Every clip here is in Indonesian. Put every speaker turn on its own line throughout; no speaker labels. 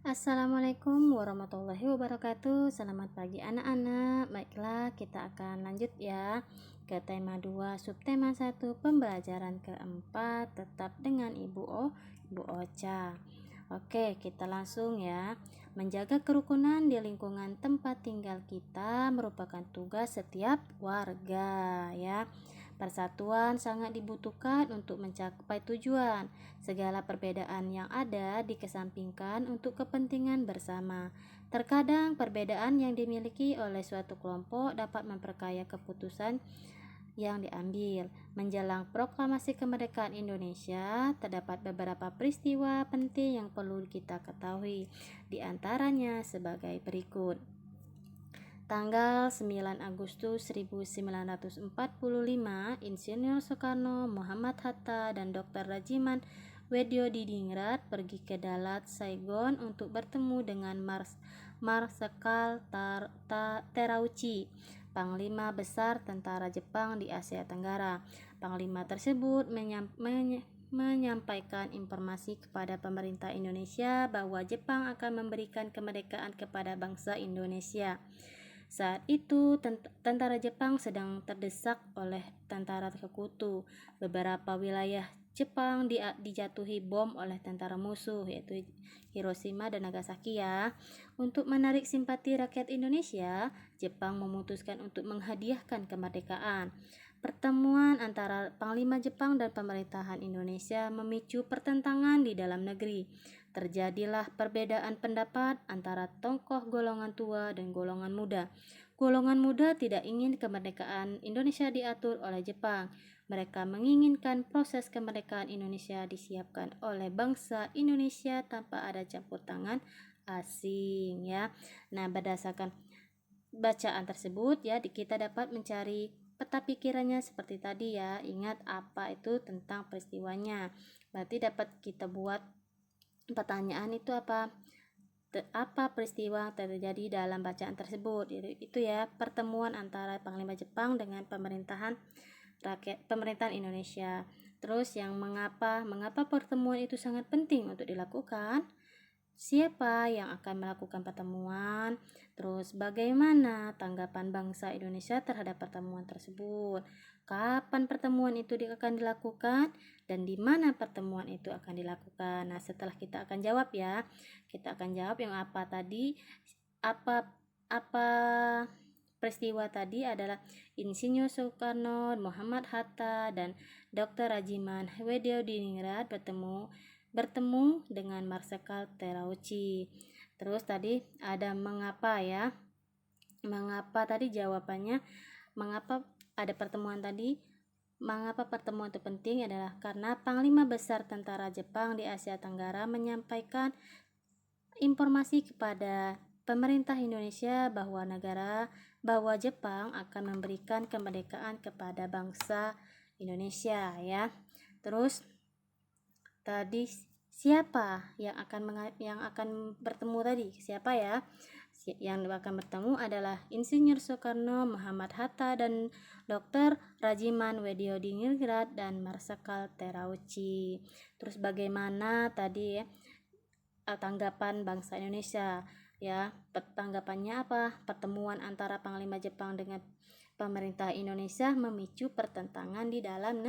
Assalamualaikum warahmatullahi wabarakatuh. Selamat pagi anak-anak. Baiklah, kita akan lanjut ya ke tema 2 subtema 1 pembelajaran keempat tetap dengan Ibu Ocha. Oke, kita langsung ya. Menjaga kerukunan di lingkungan tempat tinggal kita merupakan tugas setiap warga ya. Persatuan sangat dibutuhkan untuk mencapai tujuan. Segala perbedaan yang ada dikesampingkan untuk kepentingan bersama. Terkadang perbedaan yang dimiliki oleh suatu kelompok dapat memperkaya keputusan yang diambil. Menjelang proklamasi kemerdekaan Indonesia, terdapat beberapa peristiwa penting yang perlu kita ketahui. Di antaranya sebagai berikut. Tanggal 9 Agustus 1945, Insinyur Soekarno, Muhammad Hatta, dan Dr. Rajiman Weddiodiningrat pergi ke Dalat, Saigon untuk bertemu dengan Marskal Terauchi, Panglima Besar Tentara Jepang di Asia Tenggara. Panglima tersebut menyampaikan informasi kepada pemerintah Indonesia bahwa Jepang akan memberikan kemerdekaan kepada bangsa Indonesia. Saat itu, tentara Jepang sedang terdesak oleh tentara sekutu. Beberapa wilayah Jepang dijatuhi bom oleh tentara musuh, yaitu Hiroshima dan Nagasaki ya. Untuk menarik simpati rakyat Indonesia, Jepang memutuskan untuk menghadiahkan kemerdekaan. Pertemuan antara Panglima Jepang dan pemerintahan Indonesia memicu pertentangan di dalam negeri. Terjadilah perbedaan pendapat antara tokoh golongan tua dan golongan muda. Golongan muda tidak ingin kemerdekaan Indonesia diatur oleh Jepang. Mereka menginginkan proses kemerdekaan Indonesia disiapkan oleh bangsa Indonesia tanpa ada campur tangan asing ya. Nah, berdasarkan bacaan tersebut ya, kita dapat mencari peta pikirannya seperti tadi ya. Ingat apa itu tentang peristiwanya. Berarti dapat kita buat pertanyaan itu apa peristiwa terjadi dalam bacaan tersebut. Itu ya, pertemuan antara Panglima Jepang dengan pemerintahan Indonesia. Terus yang mengapa pertemuan itu sangat penting untuk dilakukan, siapa yang akan melakukan pertemuan, terus bagaimana tanggapan bangsa Indonesia terhadap pertemuan tersebut, kapan pertemuan itu akan dilakukan, dan di mana pertemuan itu akan dilakukan. Nah, setelah kita akan jawab ya, kita akan jawab yang apa tadi, apa peristiwa tadi adalah Insinyur Soekarno, Muhammad Hatta, dan Dr. Rajiman Weddiodiningrat bertemu dengan Marskal Terauchi. Terus tadi ada mengapa ya. Mengapa tadi jawabannya, mengapa ada pertemuan tadi? Mengapa pertemuan itu penting adalah karena Panglima Besar Tentara Jepang di Asia Tenggara menyampaikan informasi kepada pemerintah Indonesia bahwa Jepang akan memberikan kemerdekaan kepada bangsa Indonesia ya. Terus tadi siapa yang akan bertemu tadi? Siapa ya? Yang akan bertemu adalah Insinyur Soekarno, Muhammad Hatta, dan Dr. Rajiman Weddiodiningrat dan Marskal Terauchi. Terus bagaimana tadi ya, tanggapan bangsa Indonesia ya? Tanggapannya apa? Pertemuan antara Panglima Jepang dengan pemerintah Indonesia memicu pertentangan di dalam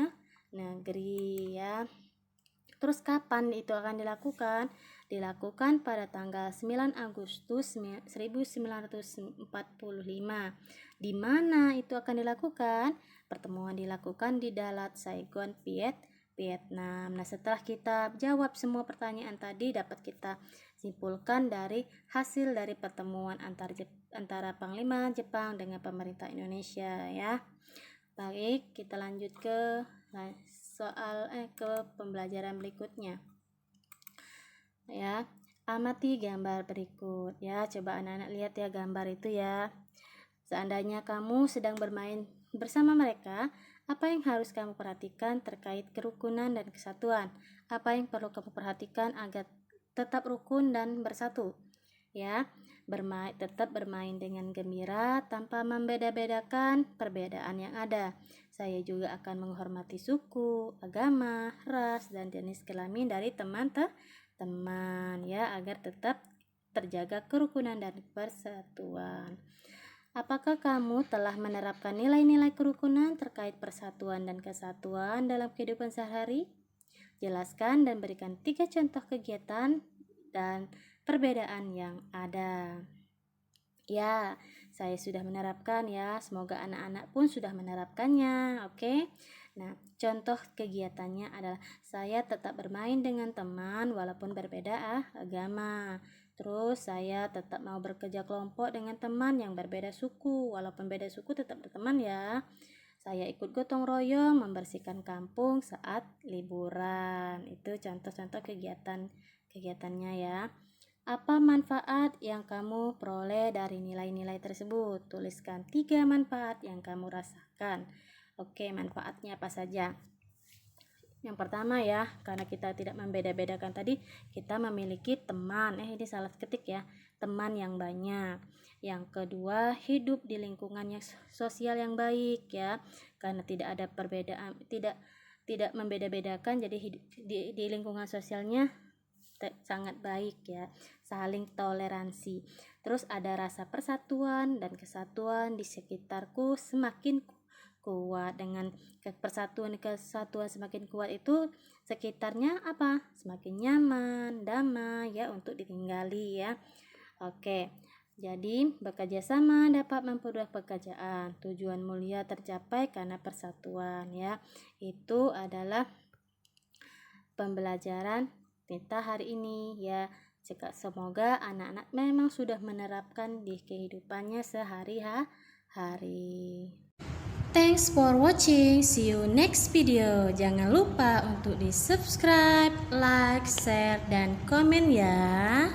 negeri ya. Terus kapan itu akan dilakukan? Dilakukan pada tanggal 9 Agustus 1945. Di mana itu akan dilakukan? Pertemuan dilakukan di Dalat, Saigon, Vietnam. Nah, setelah kita jawab semua pertanyaan tadi, dapat kita simpulkan dari hasil dari pertemuan antara Panglima Jepang dengan pemerintah Indonesia ya. Baik, kita lanjut ke pembelajaran berikutnya ya. Amati gambar berikut ya. Coba anak-anak lihat ya gambar itu ya. Seandainya kamu sedang bermain bersama mereka, apa yang harus kamu perhatikan terkait kerukunan dan kesatuan? Apa yang perlu kamu perhatikan agar tetap rukun dan bersatu? Ya, tetap bermain dengan gembira tanpa membeda-bedakan perbedaan yang ada. Saya juga akan menghormati suku, agama, ras, dan jenis kelamin dari teman-teman ya, agar tetap terjaga kerukunan dan persatuan. Apakah kamu telah menerapkan nilai-nilai kerukunan terkait persatuan dan kesatuan dalam kehidupan sehari-hari? Jelaskan dan berikan 3 contoh kegiatan dan perbedaan yang ada. Ya, saya sudah menerapkan ya. Semoga anak-anak pun sudah menerapkannya. Oke. Nah, contoh kegiatannya adalah saya tetap bermain dengan teman walaupun berbeda agama. Terus saya tetap mau bekerja kelompok dengan teman yang berbeda suku. Walaupun beda suku tetap berteman ya. Saya ikut gotong royong membersihkan kampung saat liburan. Itu contoh-contoh kegiatannya ya. Apa manfaat yang kamu peroleh dari nilai-nilai tersebut? Tuliskan 3 manfaat yang kamu rasakan. Oke, manfaatnya apa saja? Yang pertama ya, karena kita tidak membeda-bedakan tadi, kita memiliki teman. Ini salah ketik ya, teman yang banyak. Yang kedua, hidup di lingkungan yang sosial yang baik ya, karena tidak ada perbedaan, tidak membeda-bedakan, jadi hidup di lingkungan sosialnya sangat baik ya, saling toleransi. Terus ada rasa persatuan dan kesatuan di sekitarku semakin kuat. Dengan persatuan kesatuan semakin kuat itu sekitarnya apa? Semakin nyaman, damai ya untuk ditinggali ya. Oke. Jadi bekerja sama dapat mempermudah pekerjaan. Tujuan mulia tercapai karena persatuan ya. Itu adalah pembelajaran kita hari ini ya. Semoga anak-anak memang sudah menerapkan di kehidupannya sehari-hari. Thanks for watching. See you next video. Jangan lupa untuk di subscribe, like, share, dan komen ya.